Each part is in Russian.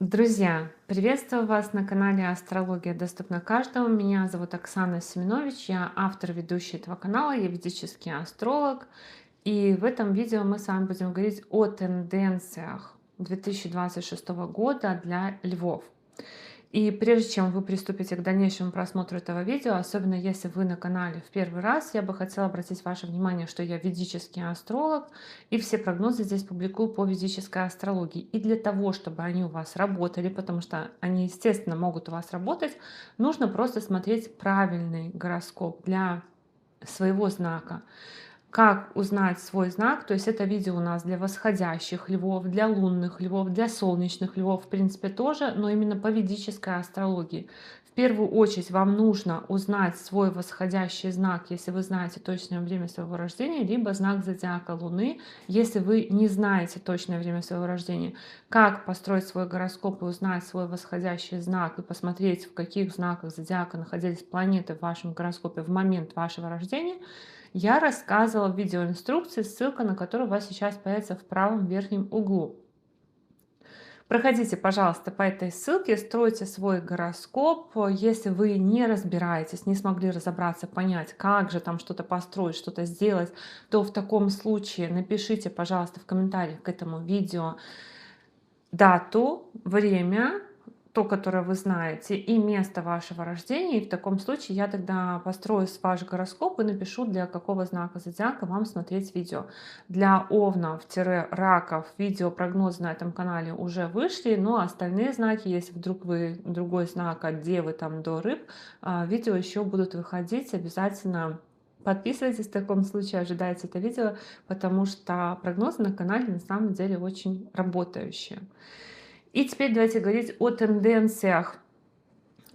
Друзья, приветствую вас на канале Астрология доступна каждому. Меня зовут Оксана Семенович, я автор ведущей этого канала, я ведический астролог. И в этом видео мы с вами будем говорить о тенденциях 2026 года для львов. И прежде чем вы приступите к дальнейшему просмотру этого видео, особенно если вы на канале в первый раз, я бы хотела обратить ваше внимание, что я ведический астролог, и все прогнозы здесь публикую по ведической астрологии. И для того, чтобы они у вас работали, потому что они, естественно, могут у вас работать, нужно просто смотреть правильный гороскоп для своего знака. Как узнать свой знак? То есть это видео у нас для восходящих львов, для лунных львов, для солнечных львов, в принципе, тоже, но именно по ведической астрологии. В первую очередь вам нужно узнать свой восходящий знак, если вы знаете точное время своего рождения, либо знак зодиака Луны, если вы не знаете точное время своего рождения. Как построить свой гороскоп и узнать свой восходящий знак и посмотреть, в каких знаках зодиака находились планеты в вашем гороскопе в момент вашего рождения, я рассказывала в видеоинструкции, ссылка на которую у вас сейчас появится в правом верхнем углу. Проходите, пожалуйста, по этой ссылке, стройте свой гороскоп. Если вы не разбираетесь, не смогли разобраться, понять, как же там что-то построить, что-то сделать, то в таком случае напишите, пожалуйста, в комментариях к этому видео дату, время, то, которое вы знаете, и место вашего рождения. И в таком случае я тогда построю ваш гороскоп и напишу, для какого знака зодиака вам смотреть видео. Для овнов-раков видео прогнозы на этом канале уже вышли, но остальные знаки, если вдруг вы другой знак от Девы там до Рыб, видео еще будут выходить. Обязательно подписывайтесь в таком случае, ожидайте это видео, потому что прогнозы на канале на самом деле очень работающие. И теперь давайте говорить о тенденциях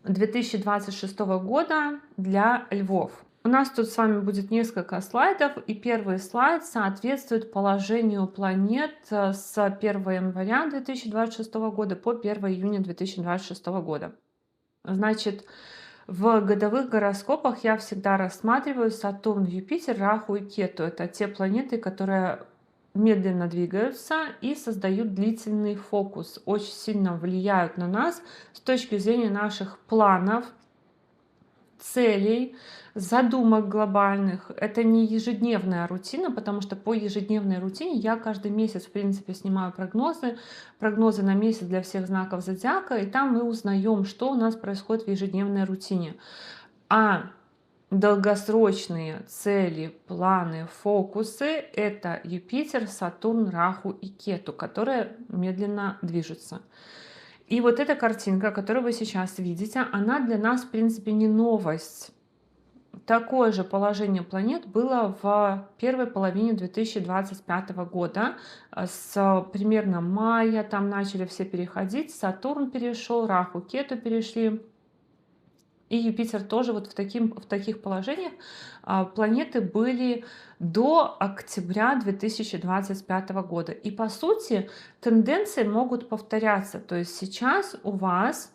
2026 года для львов. У нас тут с вами будет несколько слайдов, и первый слайд соответствует положению планет с 1 января 2026 года по 1 июня 2026 года. Значит, в годовых гороскопах я всегда рассматриваю Сатурн, Юпитер, Раху и Кету. Это те планеты, которые медленно двигаются и создают длительный фокус, очень сильно влияют на нас с точки зрения наших планов, целей, задумок глобальных. Это не ежедневная рутина, потому что по ежедневной рутине я каждый месяц, в принципе, снимаю прогнозы на месяц для всех знаков зодиака, и там мы узнаем, что у нас происходит в ежедневной рутине. А долгосрочные цели, планы, фокусы — это Юпитер, Сатурн, Раху и Кету, которые медленно движутся. И вот эта картинка, которую вы сейчас видите, она для нас, в принципе, не новость. Такое же положение планет было в первой половине 2025 года. С примерно мая там начали все переходить. Сатурн перешел, Раху, Кету перешли. И Юпитер тоже вот в таких положениях планеты были до октября 2025 года. И по сути тенденции могут повторяться. То есть сейчас у вас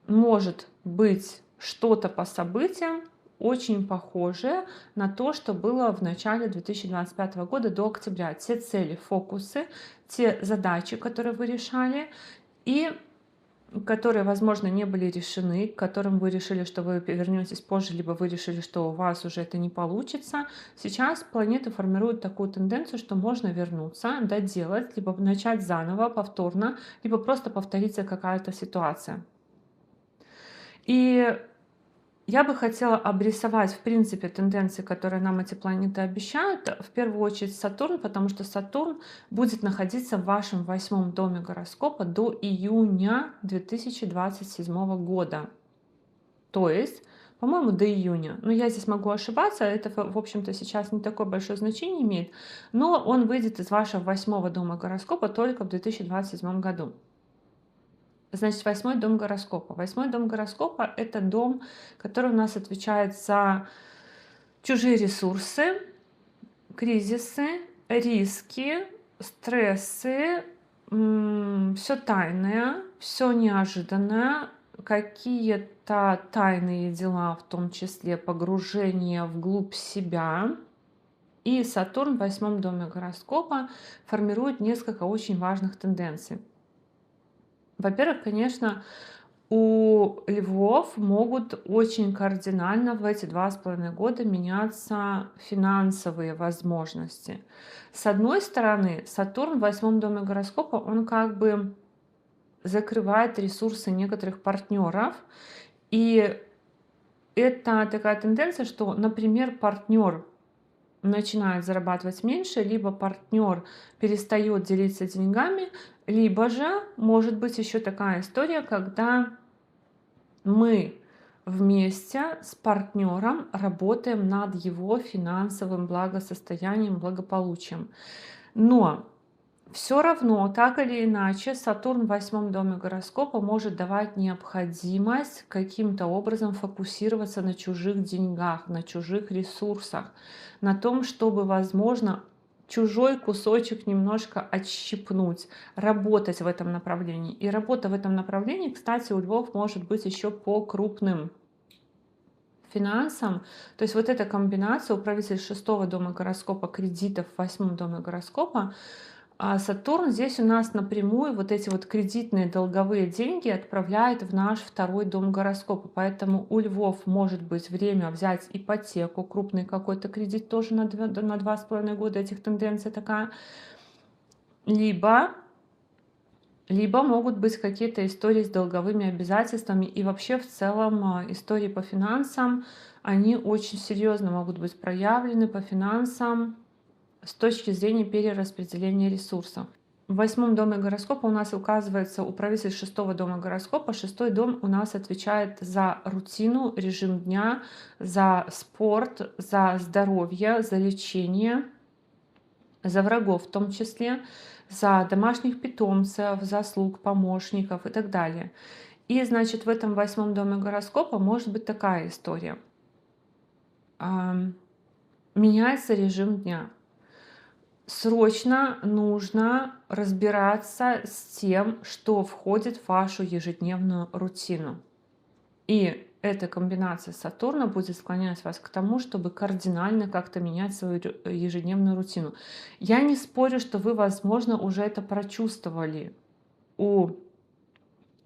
может быть что-то по событиям очень похожее на то, что было в начале 2025 года до октября. Те цели, фокусы, те задачи, которые вы решали, и которые, возможно, не были решены, к которым вы решили, что вы вернетесь позже, либо вы решили, что у вас уже это не получится. Сейчас планеты формируют такую тенденцию, что можно вернуться, доделать, либо начать заново, повторно, либо просто повторится какая-то ситуация. И я бы хотела обрисовать, в принципе, тенденции, которые нам эти планеты обещают. В первую очередь Сатурн, потому что Сатурн будет находиться в вашем 8-м доме гороскопа до июня 2027 года. То есть, по-моему, до июня. Но я здесь могу ошибаться, это, в общем-то, сейчас не такое большое значение имеет. Но он выйдет из вашего 8-го дома гороскопа только в 2027 году. Значит, 8-й дом гороскопа. 8-й дом гороскопа — это дом, который у нас отвечает за чужие ресурсы, кризисы, риски, стрессы, все тайное, все неожиданное, какие-то тайные дела, в том числе погружение вглубь себя. И Сатурн в 8-м доме гороскопа формирует несколько очень важных тенденций. Во-первых, конечно, у львов могут очень кардинально в эти 2,5 года меняться финансовые возможности. С одной стороны, Сатурн в 8 доме гороскопа, он как бы закрывает ресурсы некоторых партнеров. И это такая тенденция, что, например, партнер начинает зарабатывать меньше, либо партнер перестает делиться деньгами, либо же может быть еще такая история, когда мы вместе с партнером работаем над его финансовым благосостоянием, благополучием. Но все равно, так или иначе, Сатурн в 8 доме гороскопа может давать необходимость каким-то образом фокусироваться на чужих деньгах, на чужих ресурсах, на том, чтобы, возможно, чужой кусочек немножко отщипнуть, работать в этом направлении. И работа в этом направлении, кстати, у львов может быть еще по крупным финансам. То есть вот эта комбинация, управитель 6 дома гороскопа, кредитов в 8 доме гороскопа, а Сатурн здесь у нас напрямую вот эти вот кредитные долговые деньги отправляет в наш 2 дом гороскопа. Поэтому у львов может быть время взять ипотеку, крупный какой-то кредит тоже на 2,5 года, этих тенденций такая. Либо могут быть какие-то истории с долговыми обязательствами. И вообще в целом истории по финансам, они очень серьезно могут быть проявлены по финансам с точки зрения перераспределения ресурсов. В 8 доме гороскопа у нас указывается управитель 6 дома гороскопа. 6 дом у нас отвечает за рутину, режим дня, за спорт, за здоровье, за лечение, за врагов в том числе, за домашних питомцев, за слуг, помощников и так далее. И, значит, в этом 8 доме гороскопа может быть такая история. Меняется режим дня. Срочно нужно разбираться с тем, что входит в вашу ежедневную рутину. И эта комбинация Сатурна будет склонять вас к тому, чтобы кардинально как-то менять свою ежедневную рутину. Я не спорю, что вы, возможно, уже это прочувствовали. У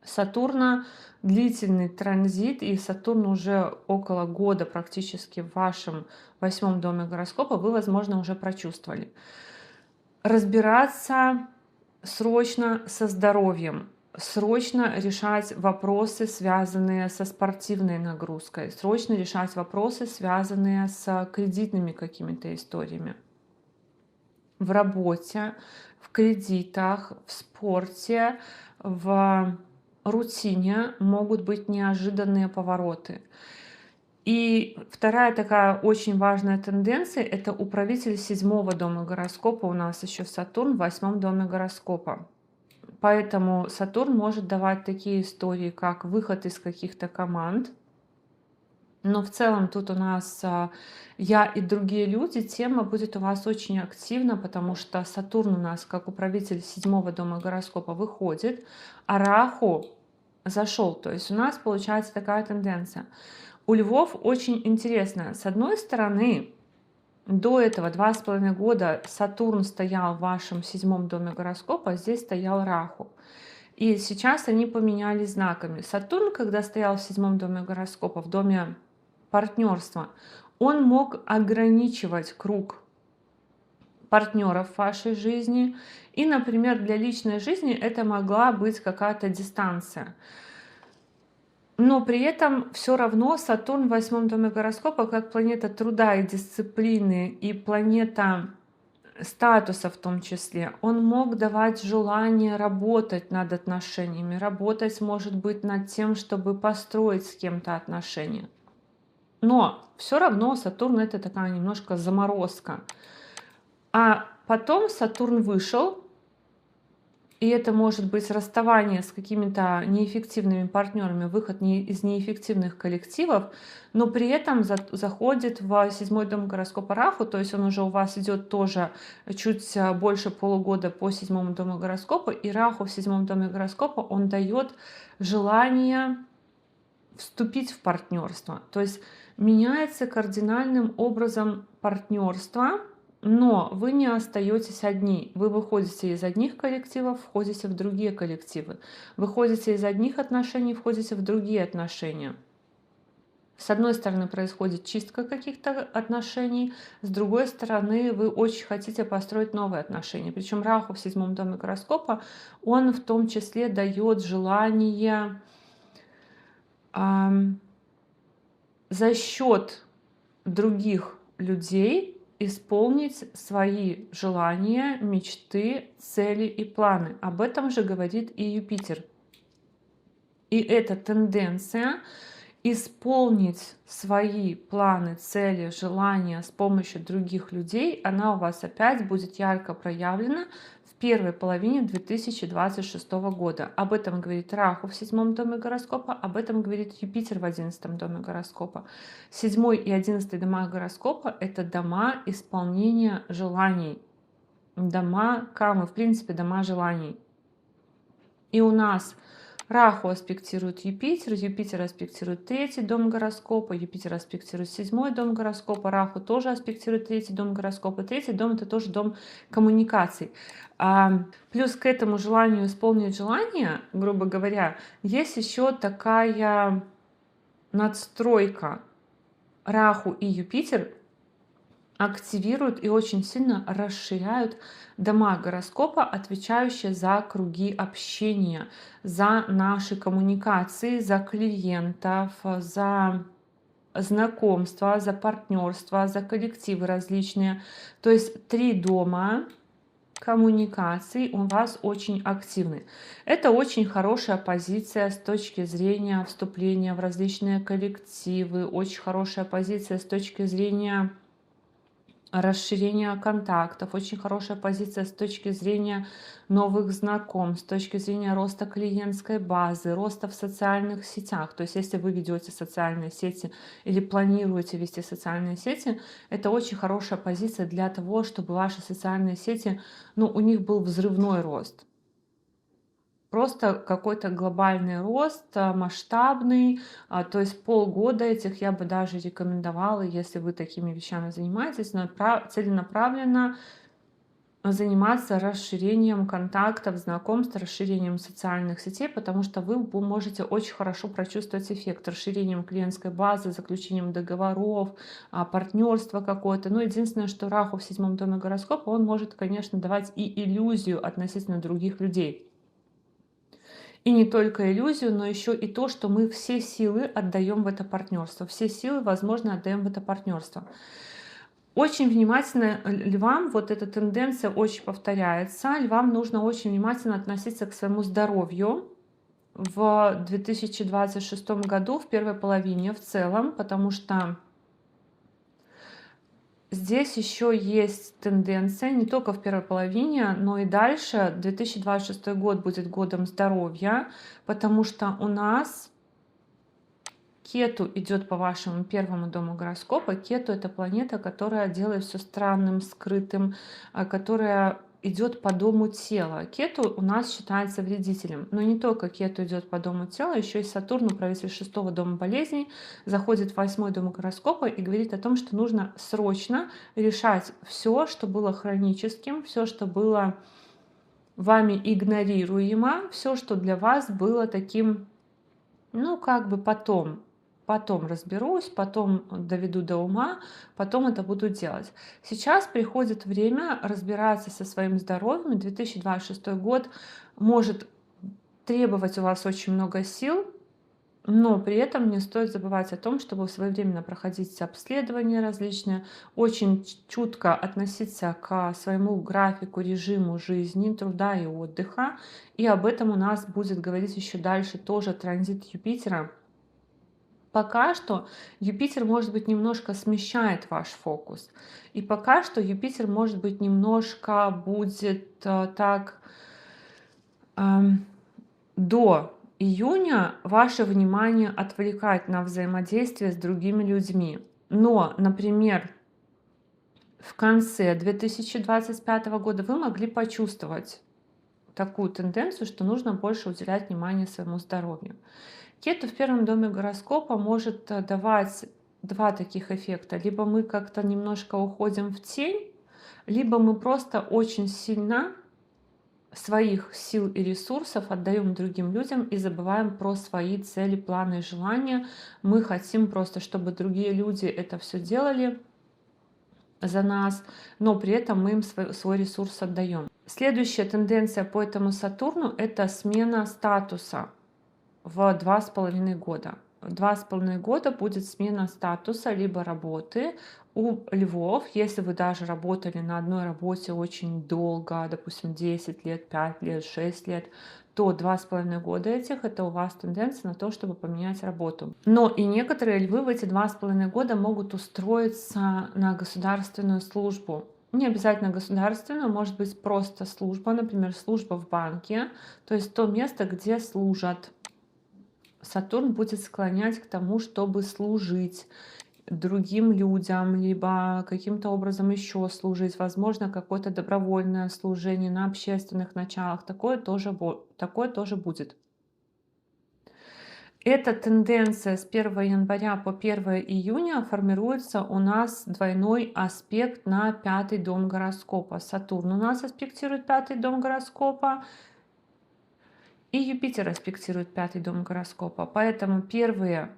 Сатурна длительный транзит, и Сатурн уже около года практически в вашем 8 доме гороскопа, вы, возможно, уже прочувствовали. Разбираться срочно со здоровьем, срочно решать вопросы, связанные со спортивной нагрузкой, срочно решать вопросы, связанные с кредитными какими-то историями. В работе, в кредитах, в спорте, в рутине могут быть неожиданные повороты. И вторая такая очень важная тенденция — это управитель 7 дома гороскопа. У нас еще Сатурн в 8 доме гороскопа. Поэтому Сатурн может давать такие истории, как выход из каких-то команд. Но в целом тут у нас я и другие люди, тема будет у вас очень активна, потому что Сатурн у нас как управитель 7 дома гороскопа выходит, а Раху зашел. То есть у нас получается такая тенденция. У львов очень интересно. С одной стороны, до этого 2,5 года Сатурн стоял в вашем 7 доме гороскопа, а здесь стоял Раху. И сейчас они поменялись знаками. Сатурн, когда стоял в 7 доме гороскопа, в доме партнерства, он мог ограничивать круг партнеров в вашей жизни. И, например, для личной жизни это могла быть какая-то дистанция. Но при этом все равно Сатурн в 8 доме гороскопа, как планета труда и дисциплины, и планета статуса в том числе, он мог давать желание работать над отношениями, работать, может быть, над тем, чтобы построить с кем-то отношения. Но все равно Сатурн — это такая немножко заморозка. А потом Сатурн вышел, и это может быть расставание с какими-то неэффективными партнерами, выход из неэффективных коллективов, но при этом заходит в 7 дом гороскопа Раху, то есть он уже у вас идет тоже чуть больше полугода по 7 дому гороскопа, и Раху в 7 доме гороскопа он дает желание вступить в партнерство. То есть меняется кардинальным образом партнерство, Но вы не остаетесь одни. Вы выходите из одних коллективов, входите в другие коллективы. Выходите из одних отношений, входите в другие отношения. С одной стороны, происходит чистка каких-то отношений, с другой стороны, вы очень хотите построить новые отношения. Причем Раху в 7-м доме гороскопа, он в том числе дает желание за счет других людей исполнить свои желания, мечты, цели и планы. Об этом же говорит и Юпитер. И эта тенденция исполнить свои планы, цели, желания с помощью других людей, она у вас опять будет ярко проявлена в первой половине 2026 года. Об этом говорит Раху в 7-м доме гороскопа, об этом говорит Юпитер в 11-м доме гороскопа. 7 и 11 дома гороскопа — это дома исполнения желаний, дома камы, в принципе, дома желаний. И у нас Раху аспектирует Юпитер, Юпитер аспектирует 3-й дом гороскопа, Юпитер аспектирует 7-й дом гороскопа, Раху тоже аспектирует 3-й дом гороскопа. 3-й дом — это тоже дом коммуникаций. Плюс к этому желанию исполнить желание, грубо говоря, есть еще такая надстройка. Раху и Юпитер активируют и очень сильно расширяют дома гороскопа, отвечающие за круги общения, за наши коммуникации, за клиентов, за знакомства, за партнерства, за коллективы различные. То есть 3 дома коммуникаций у вас очень активны. Это очень хорошая позиция с точки зрения вступления в различные коллективы, очень хорошая позиция с точки зрения расширение контактов, очень хорошая позиция с точки зрения новых знакомств, с точки зрения роста клиентской базы, роста в социальных сетях. То есть если вы ведете социальные сети или планируете вести социальные сети, это очень хорошая позиция для того, чтобы ваши социальные сети, ну, у них был взрывной рост. Просто какой-то глобальный рост, масштабный, то есть полгода этих я бы даже рекомендовала, если вы такими вещами занимаетесь, целенаправленно заниматься расширением контактов, знакомств, расширением социальных сетей, потому что вы можете очень хорошо прочувствовать эффект расширением клиентской базы, заключением договоров, партнерства какое-то. Но единственное, что Раху в 7-м доме гороскопа, он может, конечно, давать и иллюзию относительно других людей. И не только иллюзию, но еще и то, что мы все силы отдаем в это партнерство. Все силы, возможно, отдаем в это партнерство. Очень внимательно львам, вот эта тенденция очень повторяется. Львам нужно очень внимательно относиться к своему здоровью в 2026 году, в первой половине в целом, потому что здесь еще есть тенденция не только в первой половине, но и дальше. 2026 год будет годом здоровья, потому что у нас Кету идет по вашему первому дому гороскопа. Кету — это планета, которая делает все странным, скрытым, которая идет по дому тела. Кету у нас считается вредителем. Но не только Кету идет по дому тела, еще и Сатурн, управитель 6-го дома болезней, заходит в 8-й дом гороскопа и говорит о том, что нужно срочно решать все, что было хроническим, все, что было вами игнорируемо, все, что для вас было таким, ну, как бы потом разберусь, потом доведу до ума, потом это буду делать. Сейчас приходит время разбираться со своим здоровьем. 2026 год может требовать у вас очень много сил, но при этом не стоит забывать о том, чтобы своевременно проходить обследования различные, очень чутко относиться к своему графику, режиму жизни, труда и отдыха. И об этом у нас будет говорить еще дальше тоже транзит Юпитера. Пока что Юпитер, может быть, немножко смещает ваш фокус. И пока что Юпитер, может быть, немножко будет так до июня ваше внимание отвлекать на взаимодействие с другими людьми. Но, например, в конце 2025 года вы могли почувствовать такую тенденцию, что нужно больше уделять внимание своему здоровью. Кету в первом доме гороскопа может давать два таких эффекта. Либо мы как-то немножко уходим в тень, либо мы просто очень сильно своих сил и ресурсов отдаем другим людям и забываем про свои цели, планы и желания. Мы хотим просто, чтобы другие люди это все делали за нас, но при этом мы им свой ресурс отдаем. Следующая тенденция по этому Сатурну — это смена статуса в 2,5 года. В 2,5 года будет смена статуса либо работы у львов. Если вы даже работали на одной работе очень долго, допустим, 10 лет, 5 лет, 6 лет, то 2,5 года этих — это у вас тенденция на то, чтобы поменять работу. Но и некоторые львы в эти 2,5 года могут устроиться на государственную службу. Не обязательно государственную, может быть просто служба, например, служба в банке, то есть то место, где служат. Сатурн будет склонять к тому, чтобы служить другим людям, либо каким-то образом еще служить, возможно, какое-то добровольное служение на общественных началах. Такое тоже будет. Эта тенденция с 1 января по 1 июня формируется у нас двойной аспект на 5-й дом гороскопа. Сатурн у нас аспектирует 5-й дом гороскопа, и Юпитер аспектирует 5-й дом гороскопа. Поэтому первые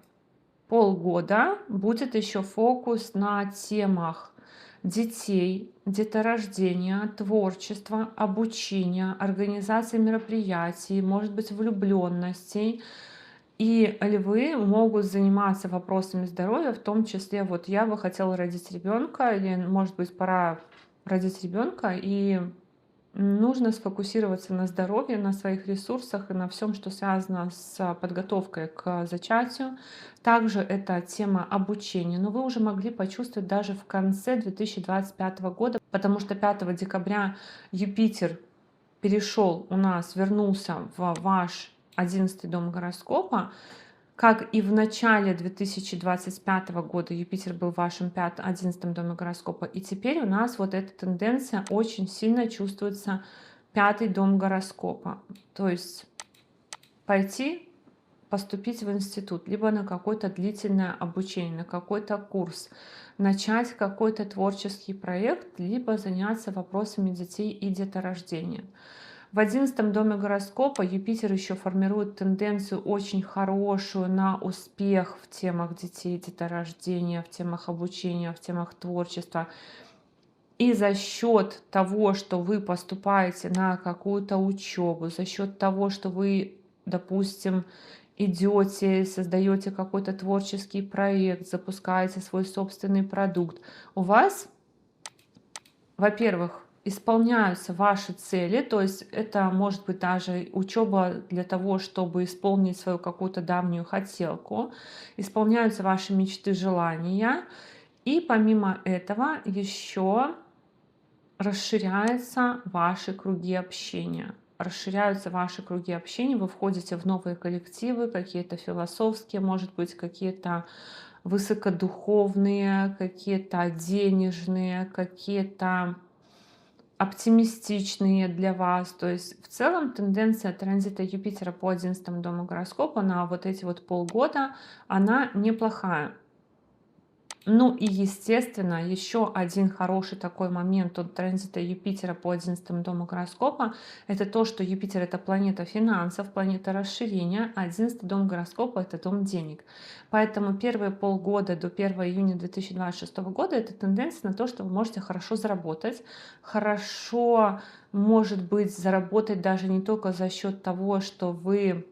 полгода будет еще фокус на темах детей, деторождения, творчества, обучения, организации мероприятий, может быть, влюбленностей. И львы могут заниматься вопросами здоровья, в том числе, вот я бы хотела родить ребенка, или, может быть, пора родить ребенка, и нужно сфокусироваться на здоровье, на своих ресурсах и на всем, что связано с подготовкой к зачатию. Также это тема обучения. Но вы уже могли почувствовать даже в конце 2025 года, потому что 5 декабря Юпитер вернулся в ваш 11-й дом гороскопа. Как и в начале 2025 года Юпитер был в вашем 11-м доме гороскопа. И теперь у нас вот эта тенденция очень сильно чувствуется, 5-й дом гороскопа. То есть пойти поступить в институт, либо на какое-то длительное обучение, на какой-то курс, начать какой-то творческий проект, либо заняться вопросами детей и деторождения. В 11-м доме гороскопа Юпитер еще формирует тенденцию очень хорошую на успех в темах детей, деторождения, в темах обучения, в темах творчества. И за счет того, что вы поступаете на какую-то учебу, за счет того, что вы, допустим, идете, создаете какой-то творческий проект, запускаете свой собственный продукт, у вас, во-первых, исполняются ваши цели, то есть это может быть даже учеба для того, чтобы исполнить свою какую-то давнюю хотелку, исполняются ваши мечты, желания, и помимо этого еще расширяются ваши круги общения. Расширяются ваши круги общения, вы входите в новые коллективы, какие-то философские, может быть, какие-то высокодуховные, какие-то денежные, какие-то оптимистичные для вас. То есть в целом тенденция транзита Юпитера по 11-му дому гороскопа на вот эти вот полгода, она неплохая. Ну и естественно, еще один хороший такой момент от транзита Юпитера по 11-му дому гороскопа — это то, что Юпитер — это планета финансов, планета расширения, а 11-й дом гороскопа — это дом денег. Поэтому первые полгода до 1 июня 2026 года это тенденция на то, что вы можете хорошо заработать, хорошо, может быть, заработать даже не только за счет того, что вы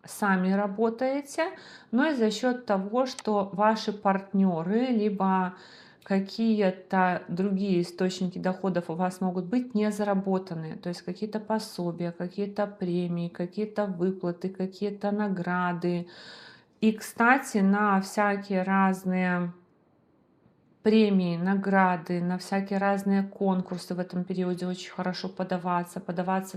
сами работаете, но и за счет того, что ваши партнеры, либо какие-то другие источники доходов у вас могут быть не заработанные, то есть какие-то пособия, какие-то премии, какие-то выплаты, какие-то награды. И, кстати, на всякие разные премии, награды, на всякие разные конкурсы в этом периоде очень хорошо подаваться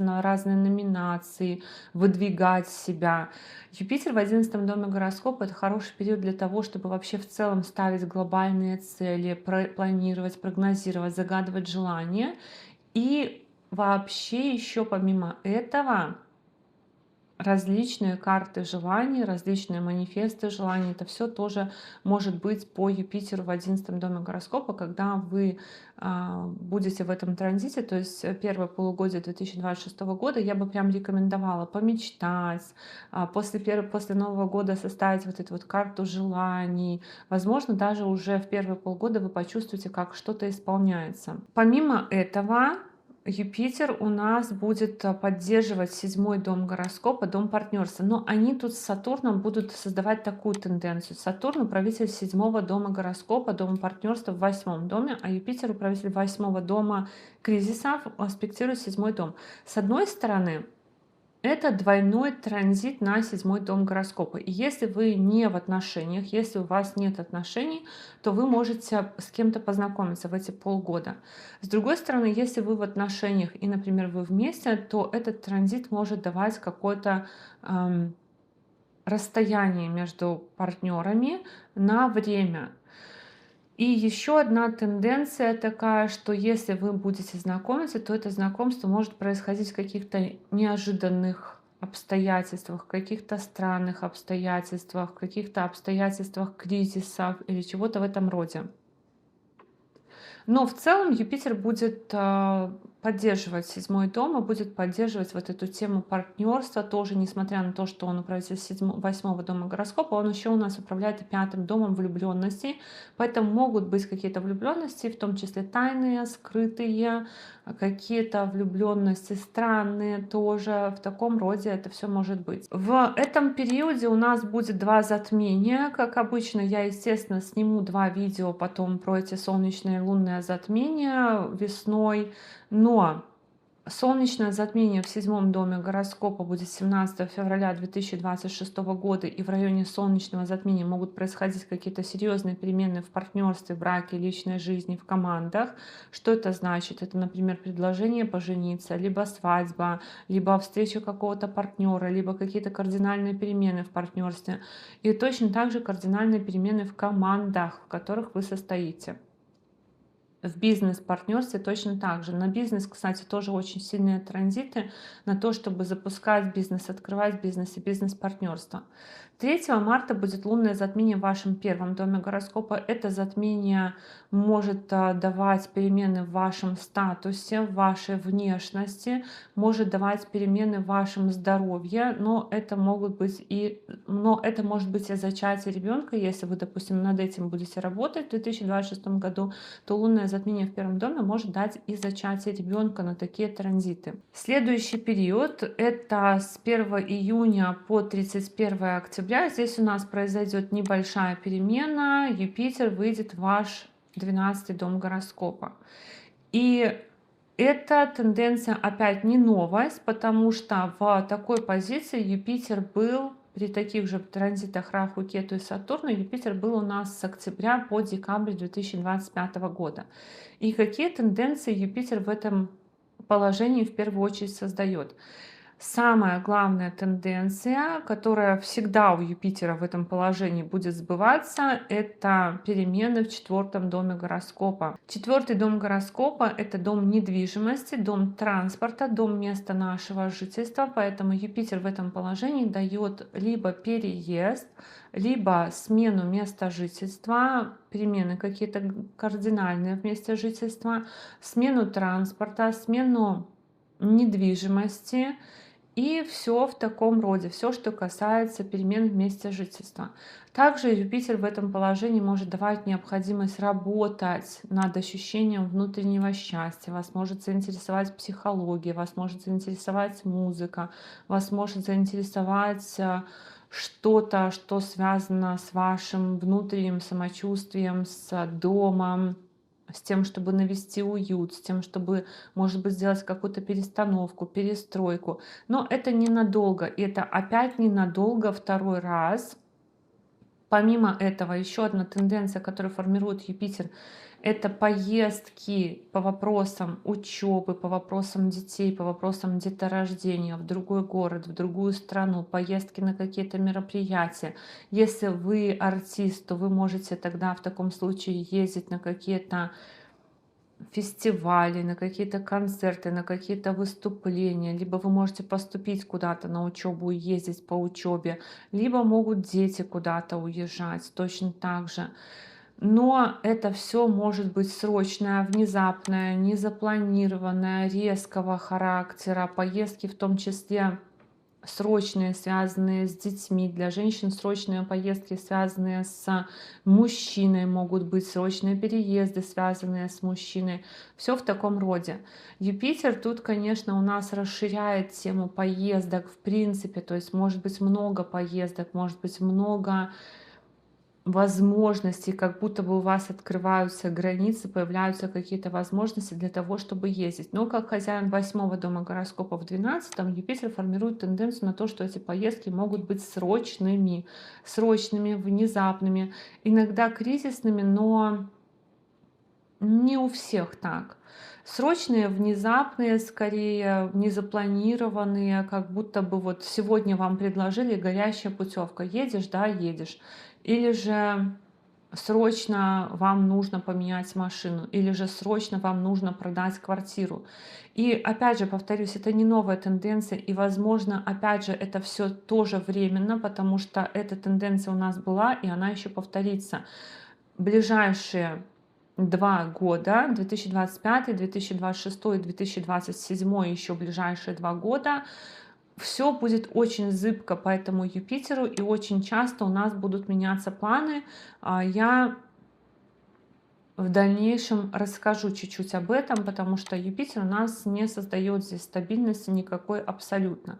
на разные номинации, выдвигать себя. Юпитер в 11-м доме гороскопа — это хороший период для того, чтобы вообще в целом ставить глобальные цели, планировать, прогнозировать, загадывать желания. И вообще еще помимо этого различные карты желаний, различные манифесты желаний. Это все тоже может быть по Юпитеру в 11 доме гороскопа, когда вы будете в этом транзите, то есть первое полугодие 2026 года, я бы прям рекомендовала помечтать, после Нового года составить вот эту вот карту желаний. Возможно, даже уже в первые полгода вы почувствуете, как что-то исполняется. Помимо этого, Юпитер у нас будет поддерживать 7 дом гороскопа, дом партнерства. Но они тут с Сатурном будут создавать такую тенденцию. Сатурн управитель 7 дома гороскопа, дома партнерства в 8 доме, а Юпитер управитель 8 дома кризисов аспектирует 7 дом. С одной стороны, это двойной транзит на 7 дом гороскопа. И если вы не в отношениях, если у вас нет отношений, то вы можете с кем-то познакомиться в эти полгода. С другой стороны, если вы в отношениях и, например, вы вместе, то этот транзит может давать какое-то расстояние между партнерами на время. И еще одна тенденция такая, что если вы будете знакомиться, то это знакомство может происходить в каких-то неожиданных обстоятельствах, каких-то странных обстоятельствах, каких-то обстоятельствах кризисов или чего-то в этом роде. Но в целом Юпитер будет поддерживать 7 дом и будет поддерживать вот эту тему партнерства тоже, несмотря на то, что он управляет 8 дома гороскопа, он еще у нас управляет и 5 домом влюбленностей, поэтому могут быть какие-то влюбленности, в том числе тайные, скрытые, какие-то влюбленности странные тоже, в таком роде это все может быть. В этом периоде у нас будет 2 затмения, как обычно. Я, естественно, сниму 2 видео потом про эти солнечные и лунные затмения весной, но солнечное затмение в 7 доме гороскопа будет 17 февраля 2026 года, и в районе солнечного затмения могут происходить какие-то серьезные перемены в партнерстве, браке, личной жизни, в командах. Что это значит? Это, например, предложение пожениться, либо свадьба, либо встреча какого-то партнера, либо какие-то кардинальные перемены в партнерстве. И точно так же кардинальные перемены в командах, в которых вы состоите. В бизнес-партнерстве точно так же. На бизнес, кстати, тоже очень сильные транзиты на то, чтобы запускать бизнес, открывать бизнес и бизнес-партнерство. 3 марта будет лунное затмение в вашем 1 доме гороскопа. Это затмение может давать перемены в вашем статусе, в вашей внешности, может давать перемены в вашем здоровье, но это может быть и зачатие ребенка. Если вы, допустим, над этим будете работать в 2026 году, то лунное затмение в 1 доме может дать и зачатие ребенка на такие транзиты. Следующий период — это с 1 июня по 31 октября. Здесь у нас произойдет небольшая перемена. Юпитер выйдет в ваш 12 дом гороскопа. И эта тенденция опять не новость, потому что в такой позиции Юпитер был при таких же транзитах Раху, Кету и Сатурна. Юпитер был у нас с октября по декабрь 2025 года. И какие тенденции Юпитер в этом положении в первую очередь создает? Самая главная тенденция, которая всегда у Юпитера в этом положении будет сбываться, это перемены в 4 доме гороскопа. 4 дом гороскопа — это дом недвижимости, дом транспорта, дом места нашего жительства, поэтому Юпитер в этом положении дает либо переезд, либо смену места жительства, перемены какие-то кардинальные в месте жительства, смену транспорта, смену недвижимости. И все в таком роде, все, что касается перемен в месте жительства. Также Юпитер в этом положении может давать необходимость работать над ощущением внутреннего счастья. Вас может заинтересовать психология, вас может заинтересовать музыка, вас может заинтересовать что-то, что связано с вашим внутренним самочувствием, с домом, с тем, чтобы навести уют, с тем, чтобы, может быть, сделать какую-то перестановку, перестройку. Но это ненадолго. И это опять ненадолго второй раз. Помимо этого, еще одна тенденция, которую формирует Юпитер, это поездки по вопросам учебы, по вопросам детей, по вопросам деторождения в другой город, в другую страну, поездки на какие-то мероприятия. Если вы артист, то вы можете тогда в таком случае ездить на какие-то фестивали, на какие-то концерты, на какие-то выступления, либо вы можете поступить куда-то на учебу и ездить по учебе, либо могут дети куда-то уезжать точно так же. Но это все может быть срочное, внезапное, незапланированное, резкого характера, поездки в том числе срочные, связанные с детьми, для женщин срочные поездки, связанные с мужчиной, могут быть срочные переезды, связанные с мужчиной. Все в таком роде. Юпитер тут, конечно, у нас расширяет тему поездок в принципе, то есть может быть много поездок, может быть много возможностей, как будто бы у вас открываются границы, появляются какие-то возможности для того, чтобы ездить. Но как хозяин 8-го дома гороскопа в 12-м, Юпитер формирует тенденцию на то, что эти поездки могут быть срочными, внезапными, иногда кризисными, но не у всех так. Срочные, внезапные, скорее, незапланированные, как будто бы вот сегодня вам предложили горящая путевка. Едешь, да, едешь. Или же срочно вам нужно поменять машину, или же срочно вам нужно продать квартиру. И опять же, повторюсь, это не новая тенденция, и, возможно, опять же, это все тоже временно, потому что эта тенденция у нас была, и она еще повторится. Ближайшие 2 года, 2025, 2026, 2027, еще ближайшие 2 года, все будет очень зыбко по этому Юпитеру, и очень часто у нас будут меняться планы. Я в дальнейшем расскажу чуть-чуть об этом, потому что Юпитер у нас не создает здесь стабильности никакой абсолютно.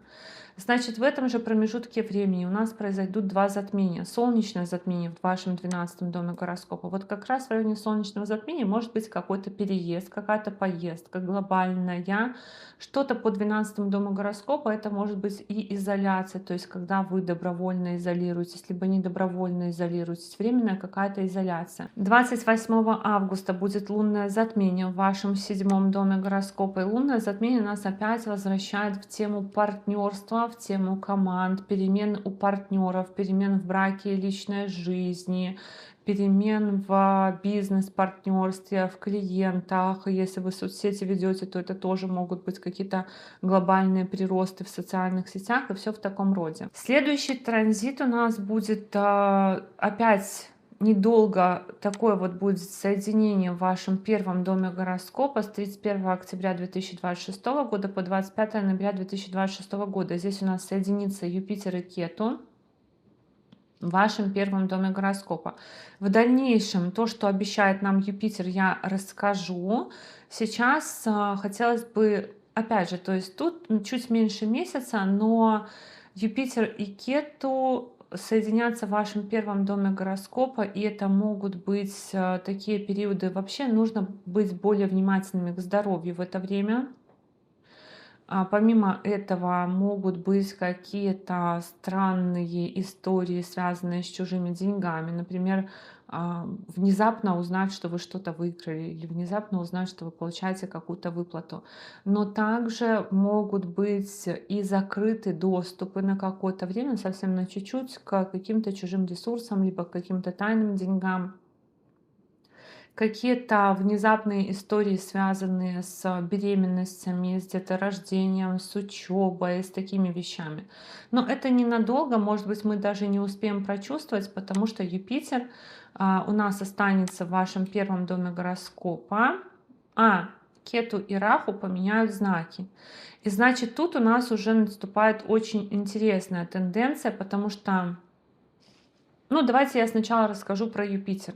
Значит, в этом же промежутке времени у нас произойдут 2 затмения. Солнечное затмение в вашем 12-м доме гороскопа. Вот как раз в районе солнечного затмения может быть какой-то переезд, какая-то поездка глобальная. Что-то по 12-му дому гороскопа, это может быть и изоляция, то есть когда вы добровольно изолируетесь, либо недобровольно изолируетесь, временная какая-то изоляция. 28 августа будет лунное затмение в вашем 7-м доме гороскопа, и лунное затмение нас опять возвращает в тему партнерства, в тему команд, перемен у партнеров, перемен в браке и личной жизни, перемен в бизнес-партнерстве, в клиентах. Если вы соцсети ведете, то это тоже могут быть какие-то глобальные приросты в социальных сетях и все в таком роде. Следующий транзит у нас будет опять недолго, такое вот будет соединение в вашем 1-м доме гороскопа с 31 октября 2026 года по 25 ноября 2026 года. Здесь у нас соединится Юпитер и Кету в вашем 1-м доме гороскопа. В дальнейшем то, что обещает нам Юпитер, я расскажу. Сейчас хотелось бы, опять же, то есть тут чуть меньше месяца, но Юпитер и Кету соединятся в вашем 1-м доме гороскопа, и это могут быть такие периоды. Вообще нужно быть более внимательными к здоровью в это время. Помимо этого могут быть какие-то странные истории, связанные с чужими деньгами. Например, внезапно узнать, что вы что-то выиграли, или внезапно узнать, что вы получаете какую-то выплату. Но также могут быть и закрыты доступы на какое-то время, совсем на чуть-чуть, к каким-то чужим ресурсам, либо к каким-то тайным деньгам. Какие-то внезапные истории, связанные с беременностями, с деторождением, с учебой, с такими вещами. Но это ненадолго, может быть, мы даже не успеем прочувствовать, потому что Юпитер у нас останется в вашем 1-м доме гороскопа, а Кету и Раху поменяют знаки. И значит, тут у нас уже наступает очень интересная тенденция, потому что, ну, давайте я сначала расскажу про Юпитер.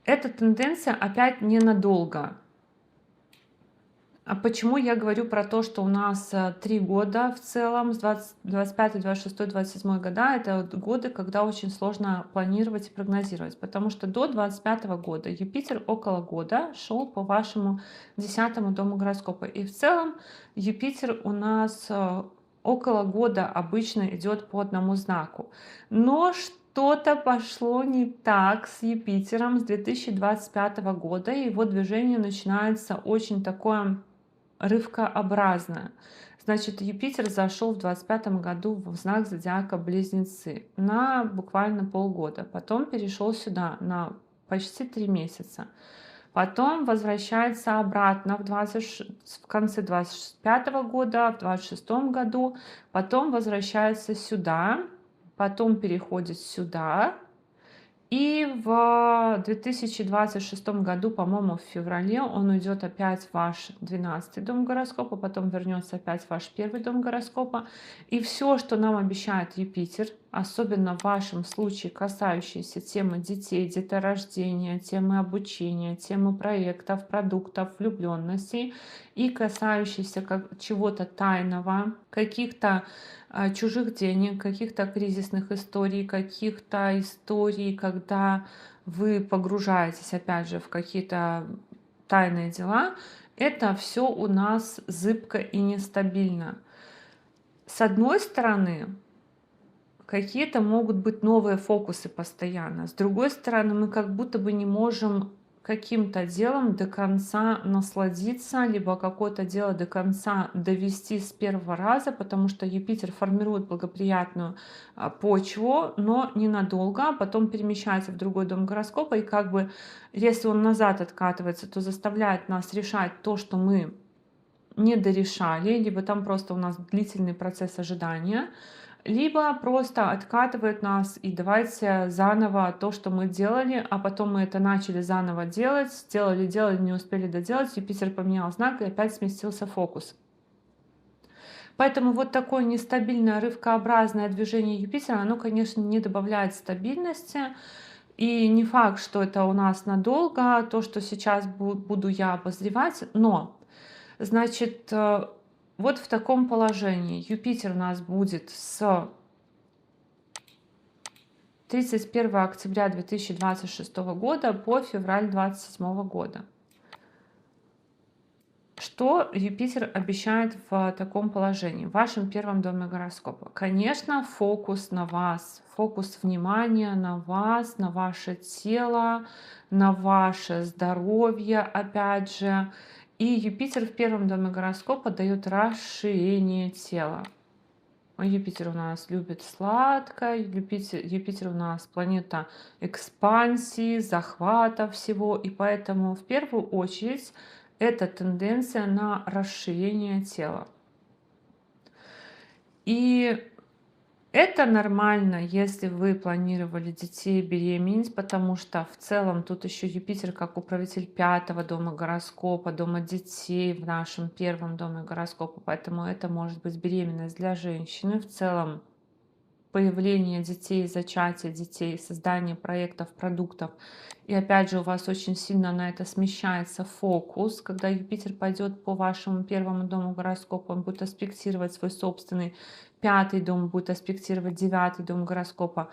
Эта тенденция опять ненадолго. А почему я говорю про то, что у нас 3 года в целом, с 25, 26, 27 года, это вот годы, когда очень сложно планировать и прогнозировать, потому что до 25 года Юпитер около года шел по вашему 10-му дому гороскопа. И в целом Юпитер у нас около года обычно идет по одному знаку. Но что-то пошло не так с Юпитером с 2025 года, и его движение начинается очень такое рывкообразное. Значит, Юпитер зашел в 25 году в знак зодиака Близнецы на буквально полгода. Потом перешел сюда на почти 3 месяца. потом возвращается обратно в конце 25 года, в 26 году, потом возвращается сюда, потом переходит сюда, и в 2026 году, по-моему, в феврале он уйдет опять в ваш 12-й дом гороскопа, потом вернется опять в ваш 1-й дом гороскопа. И все, что нам обещает Юпитер, особенно в вашем случае, касающиеся темы детей, деторождения, темы обучения, темы проектов, продуктов, влюбленностей и касающиеся чего-то тайного, каких-то чужих денег, каких-то кризисных историй, каких-то историй, когда вы погружаетесь опять же в какие-то тайные дела, это все у нас зыбко и нестабильно. С одной стороны, какие-то могут быть новые фокусы постоянно. С другой стороны, мы как будто бы не можем каким-то делом до конца насладиться, либо какое-то дело до конца довести с первого раза, потому что Юпитер формирует благоприятную почву, но ненадолго, а потом перемещается в другой дом гороскопа, и как бы, если он назад откатывается, то заставляет нас решать то, что мы не дорешали, либо там просто у нас длительный процесс ожидания, либо просто откатывает нас и давайте заново то, что мы делали, а потом мы это начали заново делать, делали, не успели доделать, Юпитер поменял знак и опять сместился фокус. Поэтому вот такое нестабильное рывкообразное движение Юпитера, оно, конечно, не добавляет стабильности. И не факт, что это у нас надолго, то, что сейчас буду я обозревать, но, значит, вот в таком положении Юпитер у нас будет с 31 октября 2026 года по февраль 2027 года. Что Юпитер обещает в таком положении, в вашем первом доме гороскопа? Конечно, фокус на вас, фокус внимания на вас, на ваше тело, на ваше здоровье, опять же. И Юпитер в первом доме гороскопа дает расширение тела. Юпитер у нас любит сладкое, Юпитер у нас планета экспансии, захвата всего, и поэтому в первую очередь это тенденция на расширение тела. И это нормально, если вы планировали детей, беременеть, потому что в целом тут еще Юпитер как управитель 5-го дома гороскопа, дома детей в нашем первом доме гороскопа, поэтому это может быть беременность для женщины. В целом появление детей, зачатие детей, создание проектов, продуктов. И опять же у вас очень сильно на это смещается фокус. Когда Юпитер пойдет по вашему первому дому гороскопа, он будет аспектировать свой собственный 5-й дом, будет аспектировать 9-й дом гороскопа,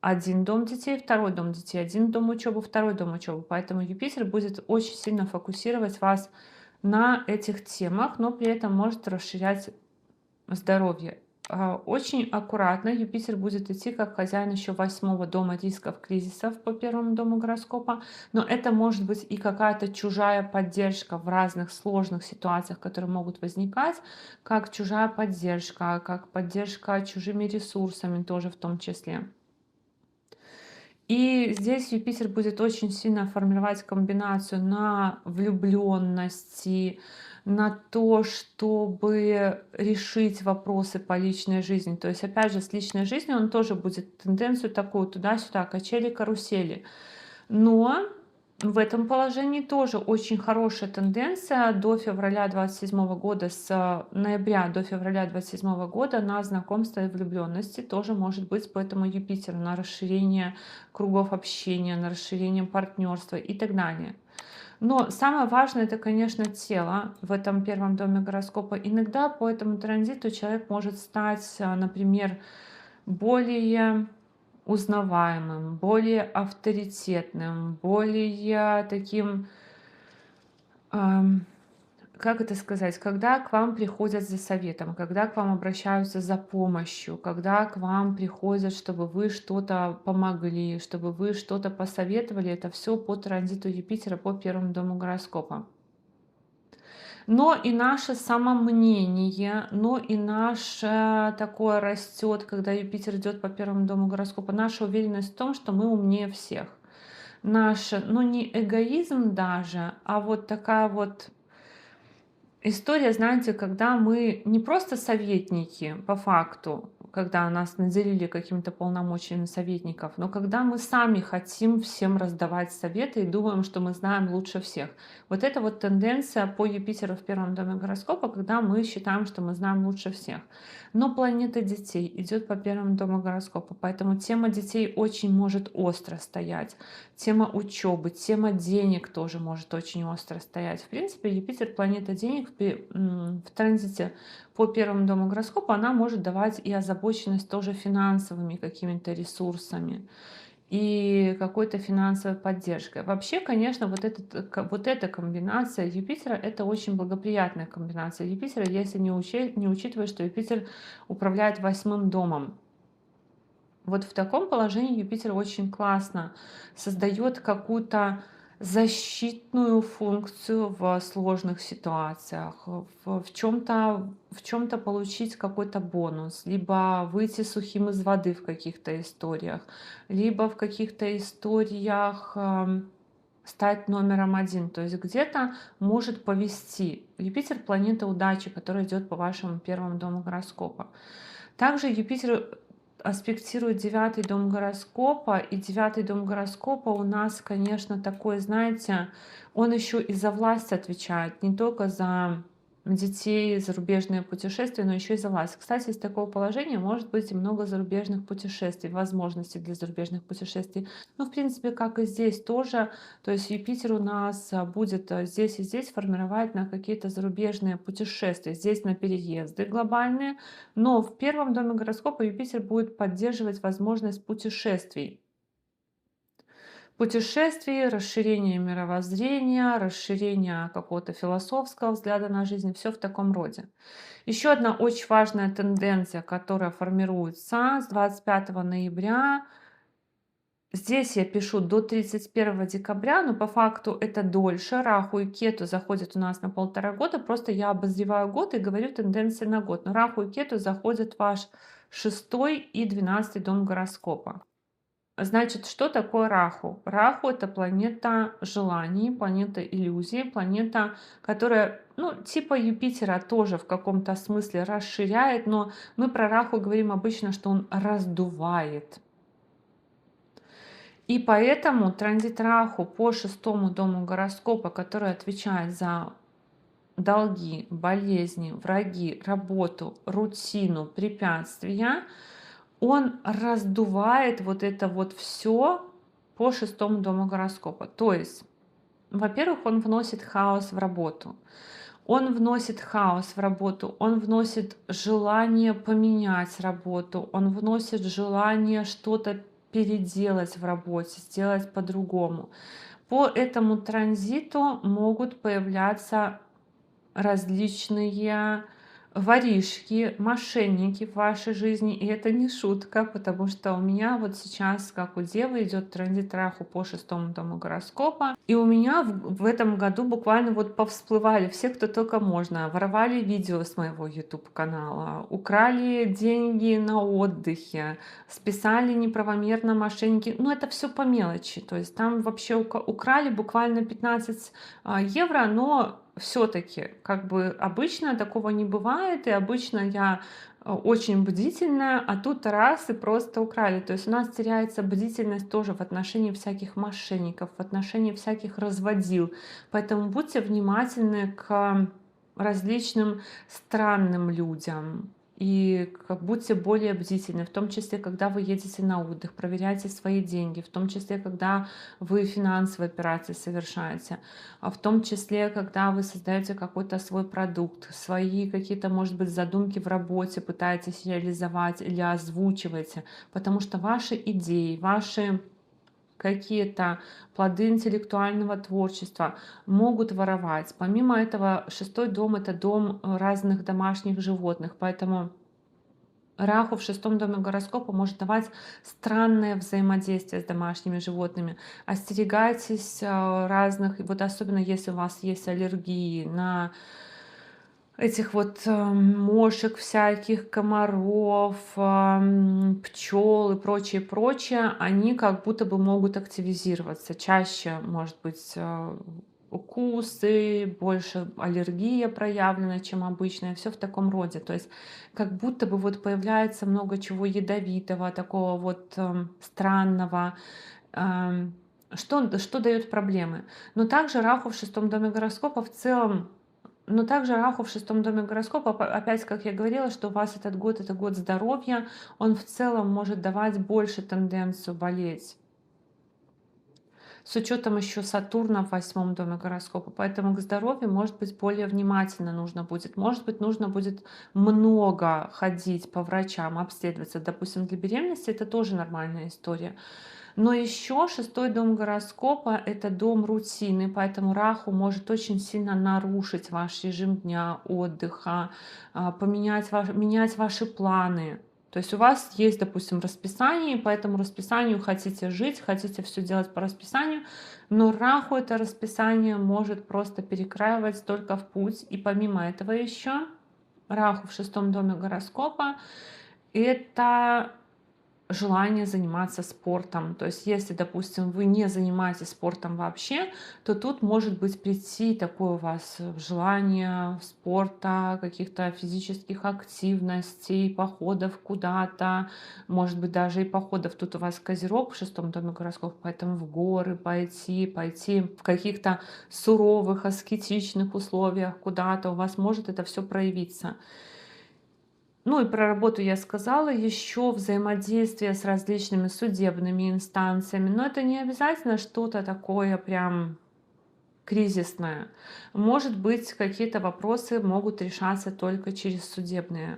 один дом детей, 2-й дом детей, 1 дом учебы, 2-й дом учебы. Поэтому Юпитер будет очень сильно фокусировать вас на этих темах, но при этом может расширять здоровье. Очень аккуратно Юпитер будет идти как хозяин еще 8-го дома рисков, кризисов по первому дому гороскопа, но это может быть и какая-то чужая поддержка в разных сложных ситуациях, которые могут возникать, как чужая поддержка, как поддержка чужими ресурсами тоже в том числе. И здесь Юпитер будет очень сильно формировать комбинацию на влюбленности, на то, чтобы решить вопросы по личной жизни. То есть, опять же, с личной жизнью он тоже будет тенденцию такую туда-сюда, качели-карусели. Но в этом положении тоже очень хорошая тенденция до февраля 27 года, с ноября до февраля 27 года на знакомство и влюбленности тоже может быть, поэтому Юпитер на расширение кругов общения, на расширение партнерства и так далее. Но самое важное это, конечно, тело в этом первом доме гороскопа. Иногда по этому транзиту человек может стать, например, более узнаваемым, более авторитетным, более таким, как это сказать, когда к вам приходят за советом, когда к вам обращаются за помощью, когда к вам приходят, чтобы вы что-то помогли, чтобы вы что-то посоветовали, это все по транзиту Юпитера по первому дому гороскопа. Но и наше самомнение, но и наше такое растет, когда Юпитер идет по первому дому гороскопа, наша уверенность в том, что мы умнее всех. наш, ну не эгоизм даже, а вот такая вот история, знаете, когда мы не просто советники по факту, когда нас наделили какими-то полномочиями советников, но когда мы сами хотим всем раздавать советы и думаем, что мы знаем лучше всех. Вот это вот тенденция по Юпитеру в первом доме гороскопа, когда мы считаем, что мы знаем лучше всех. Но планета детей идет по первому дому гороскопа, поэтому тема детей очень может остро стоять. Тема учебы, тема денег тоже может очень остро стоять. В принципе, Юпитер, планета денег, в транзите по первому дому гороскопа, она может давать и озабоченность тоже финансовыми какими-то ресурсами и какой-то финансовой поддержкой. Вообще, конечно, вот эта комбинация Юпитера — это очень благоприятная комбинация Юпитера, если не учитывать, что Юпитер управляет 8-м домом. Вот в таком положении Юпитер очень классно создает какую-то защитную функцию в сложных ситуациях, в чем-то получить какой-то бонус, либо выйти сухим из воды в каких-то историях, либо в каких-то историях стать номером один. То есть где-то может повести. Юпитер — планета удачи, которая идет по вашему первому дому гороскопа. Также Юпитер аспектирует 9-й дом гороскопа, и 9-й дом гороскопа у нас, конечно, такой, знаете, он еще и за власть отвечает, не только за детей, зарубежные путешествия, но еще и за власть. Кстати, из такого положения может быть и много зарубежных путешествий, возможностей для зарубежных путешествий. Ну, в принципе, как и здесь тоже. То есть Юпитер у нас будет здесь и здесь формировать на какие-то зарубежные путешествия. Здесь на переезды глобальные, но в первом доме гороскопа Юпитер будет поддерживать возможность путешествий. Путешествий, расширение мировоззрения, расширение какого-то философского взгляда на жизнь, все в таком роде. Еще одна очень важная тенденция, которая формируется с 25 ноября. Здесь я пишу до 31 декабря, но по факту это дольше. Раху и Кету заходят у нас на 1,5 года. Просто я обозреваю год и говорю тенденции на год. Но Раху и Кету заходят в ваш 6-й и 12-й дом гороскопа. Значит, что такое Раху? Раху — это планета желаний, планета иллюзий, планета, которая, ну, типа Юпитера тоже в каком-то смысле расширяет, но мы про Раху говорим обычно, что он раздувает. И поэтому транзит Раху по 6-му дому гороскопа, который отвечает за долги, болезни, враги, работу, рутину, препятствия, он раздувает вот это вот все по 6-му дому гороскопа. То есть, во-первых, он вносит хаос в работу. Он вносит хаос в работу, он вносит желание поменять работу, он вносит желание что-то переделать в работе, сделать по-другому. По этому транзиту могут появляться различные воришки, мошенники в вашей жизни. И это не шутка, потому что у меня вот сейчас, как у Девы, идет транзит Раху по 6-му дому гороскопа. И у меня в этом году буквально вот повсплывали все, кто только можно. Воровали видео с моего YouTube-канала, украли деньги на отдыхе, списали неправомерно мошенники. Ну, это все по мелочи. То есть там вообще украли буквально 15 евро, но все-таки, как бы, обычно такого не бывает, и обычно я очень бдительная, а тут раз и просто украли. То есть у нас теряется бдительность тоже в отношении всяких мошенников, в отношении всяких разводил. Поэтому будьте внимательны к различным странным людям. И будьте более бдительны, в том числе, когда вы едете на отдых, проверяйте свои деньги, в том числе, когда вы финансовые операции совершаете, а в том числе, когда вы создаете какой-то свой продукт, свои какие-то, может быть, задумки в работе пытаетесь реализовать или озвучиваете, потому что ваши идеи, ваши какие-то плоды интеллектуального творчества могут воровать. Помимо этого, 6-й дом — это дом разных домашних животных, поэтому Раху в 6-м доме гороскопа может давать странное взаимодействие с домашними животными. Остерегайтесь разных, вот особенно если у вас есть аллергии на этих вот мошек всяких, комаров, пчел и прочее, прочее, они как будто бы могут активизироваться. Чаще, может быть, укусы, больше аллергия проявлена, чем обычно, все в таком роде. То есть как будто бы вот появляется много чего ядовитого, такого вот странного, ам, что дает проблемы. Но также Раху в шестом доме гороскопа в целом, но также Раху в шестом доме гороскопа, опять, как я говорила, что у вас этот год — это год здоровья, он в целом может давать больше тенденцию болеть. С учетом еще Сатурна в восьмом доме гороскопа. Поэтому к здоровью, может быть, более внимательно нужно будет. Может быть, нужно будет много ходить по врачам, обследоваться. Допустим, для беременности это тоже нормальная история. Но еще шестой дом гороскопа — это дом рутины, поэтому Раху может очень сильно нарушить ваш режим дня, отдыха, менять ваши планы. То есть у вас есть, допустим, расписание, и по этому расписанию хотите жить, хотите все делать по расписанию, но Раху это расписание может просто перекраивать только в путь. И помимо этого еще Раху в шестом доме гороскопа — это желание заниматься спортом. То есть если, допустим, вы не занимаетесь спортом вообще, то тут может быть прийти такое у вас желание спорта, каких-то физических активностей, походов куда-то, может быть, даже и походов. Тут у вас Козерог в шестом доме гороскопа, поэтому в горы пойти в каких-то суровых, аскетичных условиях куда-то, у вас может это все проявиться. Ну и про работу я сказала, еще взаимодействие с различными судебными инстанциями, но это не обязательно что-то такое прям кризисное. Может быть, какие-то вопросы могут решаться только через судебные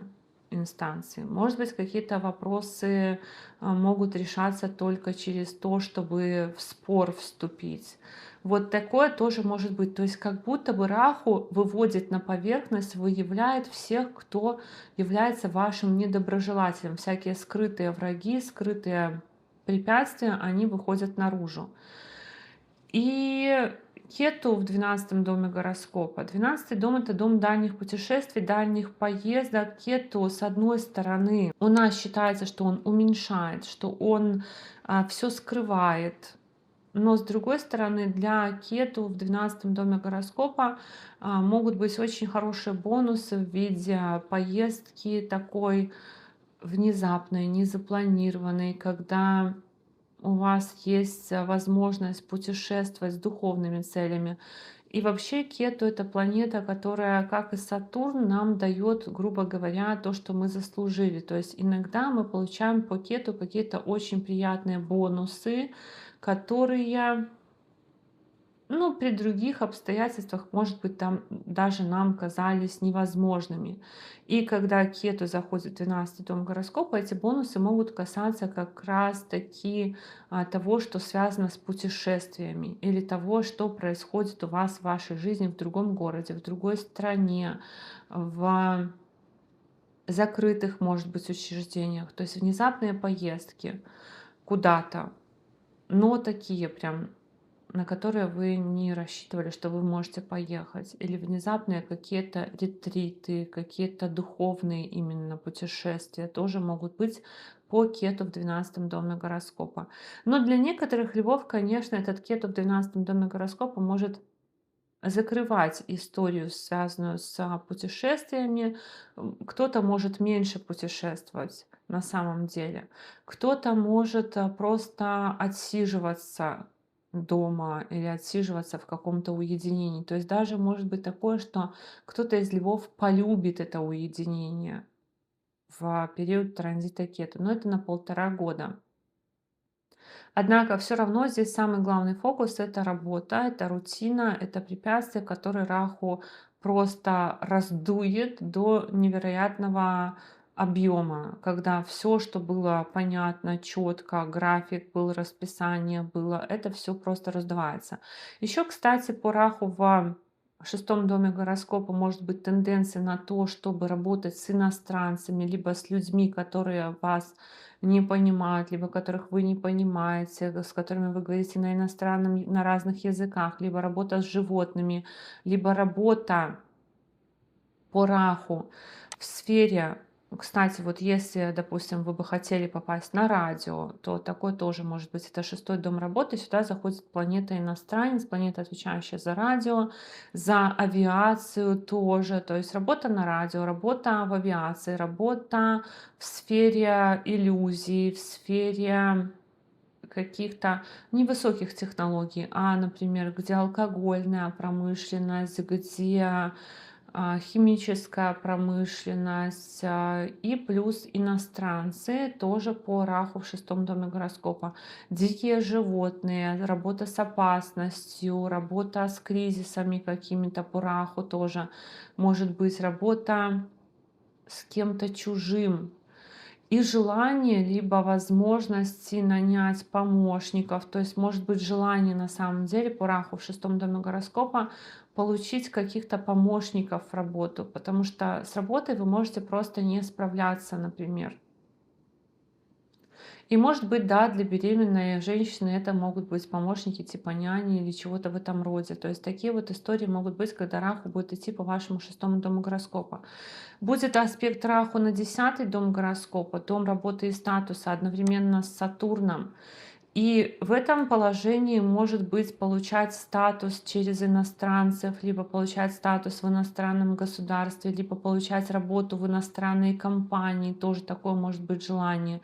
инстанции. Может быть, какие-то вопросы могут решаться только через то, чтобы в спор вступить. Вот такое тоже может быть. То есть как будто бы Раху выводит на поверхность, выявляет всех, кто является вашим недоброжелателем. Всякие скрытые враги, скрытые препятствия, они выходят наружу. И Кету в двенадцатом доме гороскопа. 12-й дом — это дом дальних путешествий, дальних поездок. Кету, с одной стороны, у нас считается, что он уменьшает, что он все скрывает. Но с другой стороны, для Кету в 12-м доме гороскопа могут быть очень хорошие бонусы в виде поездки такой внезапной, незапланированной, когда у вас есть возможность путешествовать с духовными целями. И вообще Кету — это планета, которая, как и Сатурн, нам дает, грубо говоря, то, что мы заслужили. То есть иногда мы получаем по Кету какие-то очень приятные бонусы, которые, ну, при других обстоятельствах, может быть, там даже нам казались невозможными. И когда Кету заходит в 12-й дом гороскопа, эти бонусы могут касаться как раз-таки того, что связано с путешествиями, или того, что происходит у вас в вашей жизни в другом городе, в другой стране, в закрытых, может быть, учреждениях. То есть внезапные поездки куда-то, но такие прям, на которые вы не рассчитывали, что вы можете поехать, или внезапные какие-то ретриты, какие-то духовные именно путешествия тоже могут быть по Кету в 12-м доме гороскопа. Но для некоторых львов, конечно, этот Кету в 12-м доме гороскопа может закрывать историю, связанную с путешествиями. Кто-то может меньше путешествовать на самом деле. Кто-то может просто отсиживаться дома или отсиживаться в каком-то уединении. То есть даже может быть такое, что кто-то из львов полюбит это уединение в период транзита Кету. Но это на 1,5 года. Однако все равно здесь самый главный фокус — это работа, это рутина, это препятствие, которое Раху просто раздует до невероятного объема, когда все, что было понятно, четко, график был, расписание было, это все просто раздувается. Еще, кстати, по Раху в шестом доме гороскопа может быть тенденция на то, чтобы работать с иностранцами, либо с людьми, которые вас не понимают, либо которых вы не понимаете, с которыми вы говорите на иностранном, на разных языках, либо работа с животными, либо работа по Раху в сфере, кстати, вот если, допустим, вы бы хотели попасть на радио, то такой тоже может быть. Это шестой дом работы. Сюда заходит планета иностранец, планета, отвечающая за радио, за авиацию тоже. То есть работа на радио, работа в авиации, работа в сфере иллюзий, в сфере каких-то невысоких технологий, а, например, где алкогольная промышленность, где химическая промышленность, и плюс иностранцы тоже по Раху в шестом доме гороскопа. Дикие животные, работа с опасностью, работа с кризисами какими-то по Раху тоже. Может быть работа с кем-то чужим. И желание, либо возможности нанять помощников. То есть может быть желание на самом деле по Раху в шестом доме гороскопа получить каких-то помощников в работу, потому что с работой вы можете просто не справляться, например. И может быть, да, для беременной женщины это могут быть помощники типа няни или чего-то в этом роде. То есть такие вот истории могут быть, когда Раху будет идти по вашему шестому дому гороскопа. Будет аспект Раху на 10-й дом гороскопа, дом работы и статуса, одновременно с Сатурном. И в этом положении может быть получать статус через иностранцев, либо получать статус в иностранном государстве, либо получать работу в иностранной компании. Тоже такое может быть желание.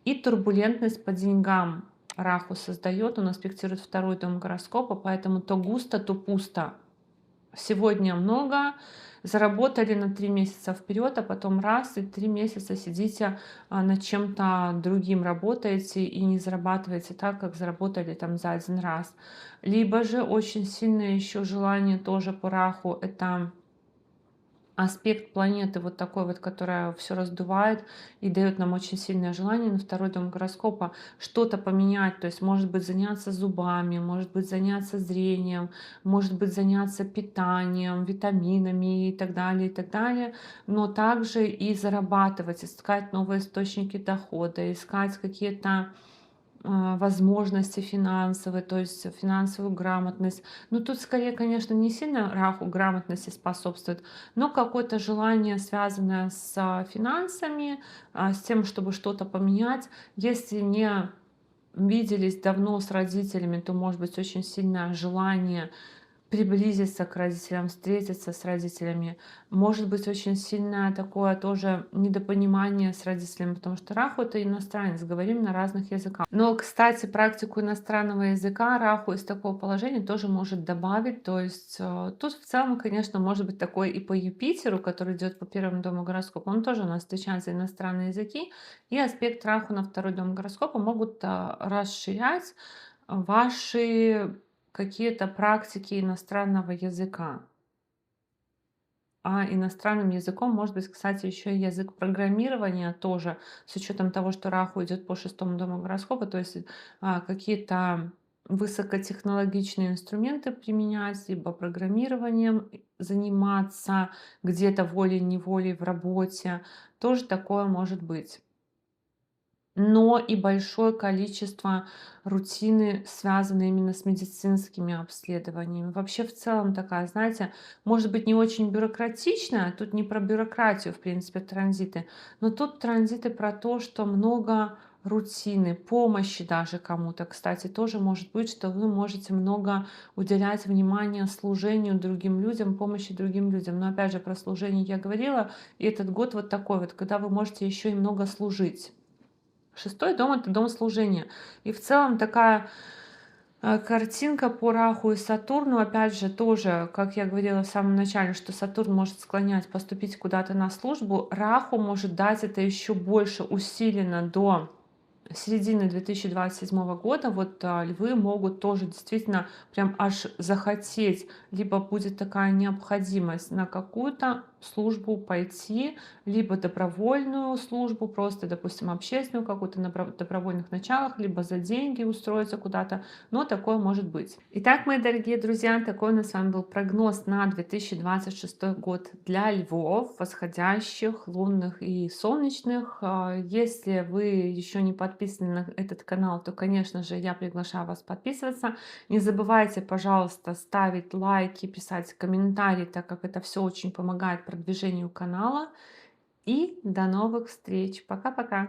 И турбулентность по деньгам Раху создает, он аспектирует второй дом гороскопа, поэтому то густо, то пусто. Сегодня много, заработали на 3 месяца вперед, а потом раз и 3 месяца сидите над чем-то другим, работаете и не зарабатываете так, как заработали там за один раз. Либо же очень сильное еще желание тоже по Раху — это аспект планеты вот такой вот, которая все раздувает и дает нам очень сильное желание на второй дом гороскопа что-то поменять. То есть, может быть, заняться зубами, может быть, заняться зрением, может быть, заняться питанием, витаминами и так далее, и так далее. Но также и зарабатывать, искать новые источники дохода, искать какие-то возможности финансовые, то есть финансовую грамотность. Ну, тут скорее, конечно, не сильно Раху грамотности способствует, но какое-то желание, связанное с финансами, с тем, чтобы что-то поменять. Если не виделись давно с родителями, то может быть очень сильное желание приблизиться к родителям, встретиться с родителями. Может быть очень сильное такое тоже недопонимание с родителями, потому что Раху — это иностранец, говорим на разных языках. Но, кстати, практику иностранного языка Раху из такого положения тоже может добавить. То есть тут в целом, конечно, может быть такой и по Юпитеру, который идет по первому дому гороскопа, он тоже у нас встречает за иностранные языки. И аспект Раху на второй дом гороскопа могут расширять ваши какие-то практики иностранного языка. А иностранным языком может быть, кстати, еще и язык программирования тоже, с учетом того, что Раху идет по шестому дому гороскопа, то есть какие-то высокотехнологичные инструменты применять, либо программированием заниматься где-то волей-неволей в работе, тоже такое может быть. Но и большое количество рутины, связанной именно с медицинскими обследованиями. Вообще, в целом такая, знаете, может быть, не очень бюрократичная. Тут не про бюрократию, в принципе, транзиты, но тут транзиты про то, что много рутины, помощи даже кому-то. Кстати, тоже может быть, что вы можете много уделять внимания служению другим людям, помощи другим людям. Но опять же, про служение я говорила, и этот год вот такой вот, когда вы можете еще и много служить. Шестой дом — это дом служения. И в целом такая картинка по Раху и Сатурну, опять же, тоже, как я говорила в самом начале, что Сатурн может склонять поступить куда-то на службу, Раху может дать это еще больше усиленно до середины 2027 года. Вот львы могут тоже действительно прям аж захотеть, либо будет такая необходимость на какую-то службу пойти, либо добровольную службу, просто, допустим, общественную какую-то на добровольных началах, либо за деньги устроиться куда-то, но такое может быть. Итак, мои дорогие друзья, такой у нас с вами был прогноз на 2026 год для львов, восходящих, лунных и солнечных. Если вы еще не подписаны на этот канал, то, конечно же, я приглашаю вас подписываться. Не забывайте, пожалуйста, ставить лайки, писать комментарии, так как это все очень помогает продвижению канала. И до новых встреч. Пока-пока.